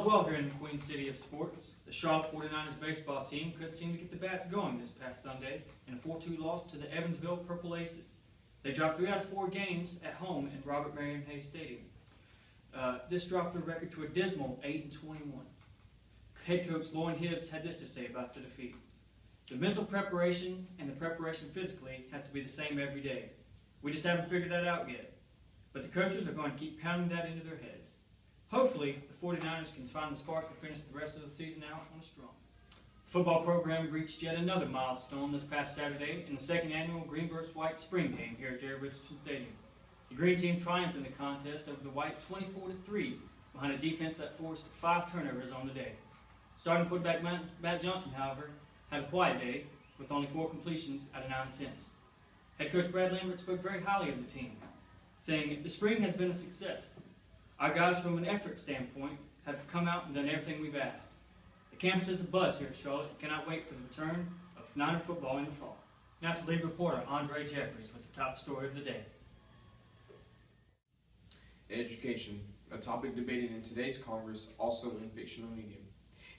All's well here in the Queen City of Sports. The Charlotte 49ers baseball team couldn't seem to get the bats going this past Sunday in a 4-2 loss to the Evansville Purple Aces. They dropped 3 out of 4 games at home at Robert Marion Hayes Stadium. This dropped their record to a dismal 8-21. Head coach Lauren Hibbs had this to say about the defeat. The mental preparation and the preparation physically has to be the same every day. We just haven't figured that out yet. But the coaches are going to keep pounding that into their heads. Hopefully, the 49ers can find the spark to finish the rest of the season out on a strong. The football program reached yet another milestone this past Saturday in the second annual Green vs. White Spring Game here at Jerry Richardson Stadium. The Green team triumphed in the contest over the White 24-3 behind a defense that forced 5 turnovers on the day. Starting quarterback Matt Johnson, however, had a quiet day with only 4 completions out of 9 attempts. Head coach Brad Lambert spoke very highly of the team, saying, "The spring has been a success. Our guys, from an effort standpoint, have come out and done everything we've asked. The campus is abuzz here at Charlotte and cannot wait for the return of Niner football in the fall." Now to lead reporter Andre Jeffries with the top story of the day. Education, a topic debated in today's Congress, also in fictional media.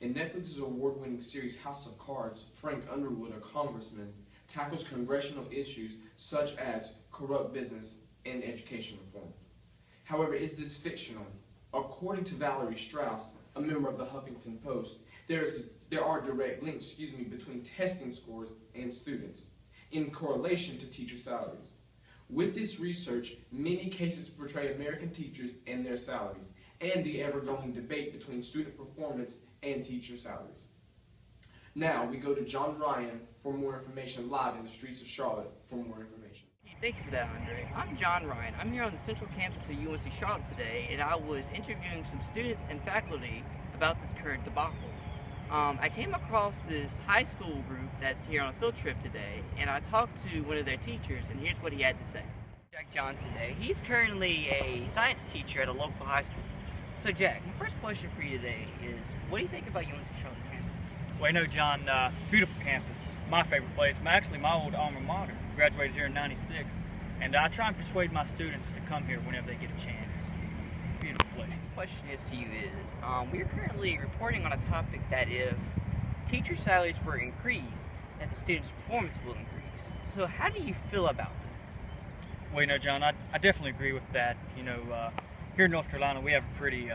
In Netflix's award-winning series House of Cards, Frank Underwood, a congressman, tackles congressional issues such as corrupt business and education reform. However, is this fictional? According to Valerie Strauss, a member of the Huffington Post, there are direct links between testing scores and students, in correlation to teacher salaries. With this research, many cases portray American teachers and their salaries, and the ever-going debate between student performance and teacher salaries. Now, we go to John Ryan for more information live in the streets of Charlotte for more information. Thank you for that, Andre. I'm John Ryan. I'm here on the central campus of UNC Charlotte today, and I was interviewing some students and faculty about this current debacle. I came across this high school group that's here on a field trip today, and I talked to one of their teachers, and here's what he had to say. Jack John today. He's currently a science teacher at a local high school. So Jack, my first question for you today is, what do you think about UNC Charlotte's campus? Well, you know, John, beautiful campus. My favorite place. Actually, my old alma mater. Graduated here in '96, and I try and persuade my students to come here whenever they get a chance. Beautiful place. The question is to you is, we're currently reporting on a topic that if teacher salaries were increased, that the students' performance will increase. So how do you feel about this? Well, you know, John, I definitely agree with that. You know, here in North Carolina, we have a pretty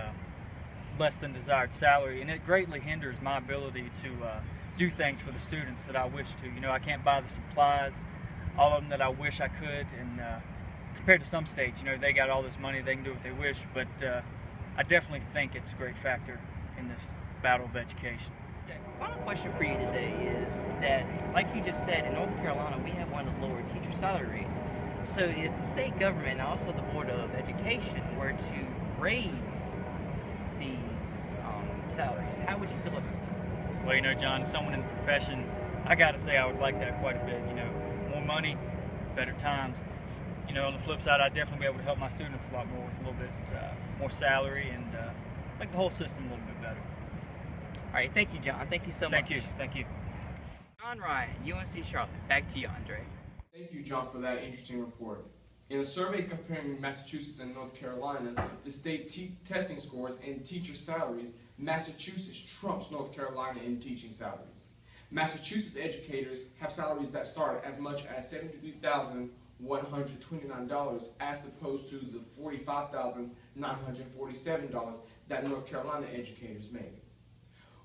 less than desired salary, and it greatly hinders my ability to do things for the students that I wish to. You know, I can't buy the supplies, all of them that I wish I could, and compared to some states, you know, they got all this money, they can do what they wish, but I definitely think it's a great factor in this battle of education. Final question for you today is that, like you just said, in North Carolina, we have one of the lower teacher salary rates. So if the state government and also the Board of Education were to raise these salaries, how would you feel about that? Well, you know, John, someone in the profession, I got to say I would like that quite a bit. You know, more money, better times. You know, on the flip side, I'd definitely be able to help my students a lot more with a little bit more salary and make the whole system a little bit better. All right, thank you, John. Thank you so much. Thank you. John Ryan, UNC Charlotte. Back to you, Andre. Thank you, John, for that interesting report. In a survey comparing Massachusetts and North Carolina, the state testing scores and teacher salaries, Massachusetts trumps North Carolina in teaching salaries. Massachusetts educators have salaries that start as much as $73,129 as opposed to the $45,947 that North Carolina educators make.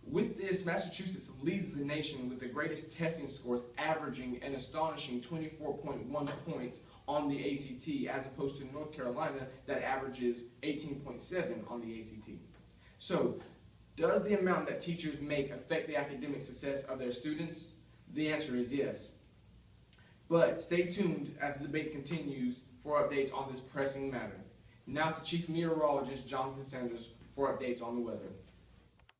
With this, Massachusetts leads the nation with the greatest testing scores, averaging an astonishing 24.1 points on the ACT, as opposed to North Carolina that averages 18.7 on the ACT. So, does the amount that teachers make affect the academic success of their students? The answer is yes. But stay tuned as the debate continues for updates on this pressing matter. Now to Chief Meteorologist Jonathan Sanders for updates on the weather.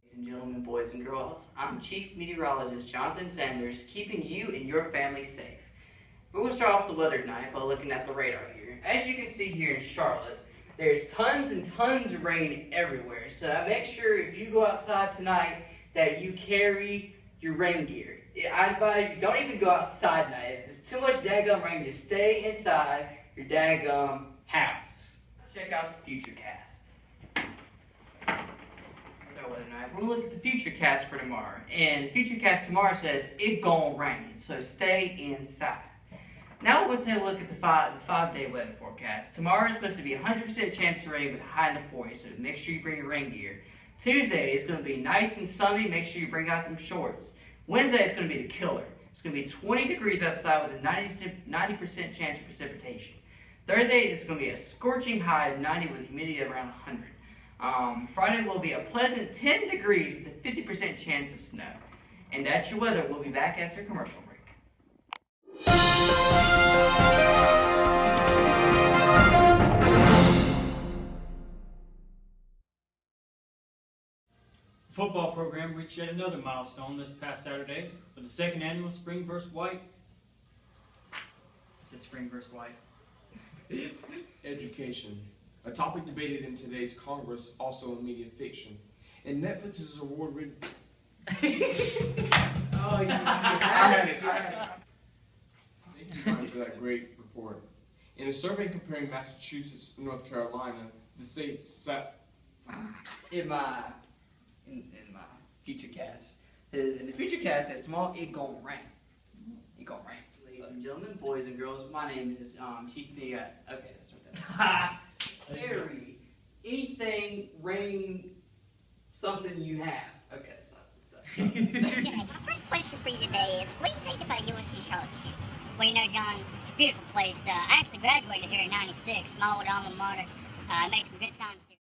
Ladies and gentlemen, boys and girls, I'm Chief Meteorologist Jonathan Sanders, keeping you and your family safe. We're going to start off the weather tonight by looking at the radar here. As you can see here in Charlotte, there's tons and tons of rain everywhere. So make sure if you go outside tonight that you carry your rain gear. I advise you, don't even go outside tonight. If there's too much daggum rain, just stay inside your daggum house. Check out the Futurecast. Show Weather Night. We're going to look at the futurecast for tomorrow. And the futurecast tomorrow says it gon' rain, so stay inside. Now we're going to take a look at the five-day weather forecast. Tomorrow is supposed to be a 100% chance of rain with a high in the 40s, so make sure you bring your rain gear. Tuesday is going to be nice and sunny. Make sure you bring out them shorts. Wednesday is going to be the killer. It's going to be 20 degrees outside with a 90% chance of precipitation. Thursday is going to be a scorching high of 90 with humidity around 100. Friday will be a pleasant 10 degrees with a 50% chance of snow. And that's your weather. We'll be back after a commercial break. The football program reached yet another milestone this past Saturday with the second annual Spring vs. White. I said Spring vs. White. Education, a topic debated in today's Congress, also in media fiction. And Netflix's award-winning... Oh, you had it. Thank you, Brian, for that great report. In a survey comparing Massachusetts and North Carolina, the state sat... In my futurecast, in the futurecast says tomorrow it gon' rain. It gon' rain. Ladies and gentlemen, boys and girls, my name is Chief Media. Okay, let's start that. Harry, anything, rain, something you have. Okay, stop. Okay, my first question for you today is, what do you think about UNC Charlotte? Well, you know, John, it's a beautiful place. I actually graduated here in '96, my old alma mater. Made some good times here.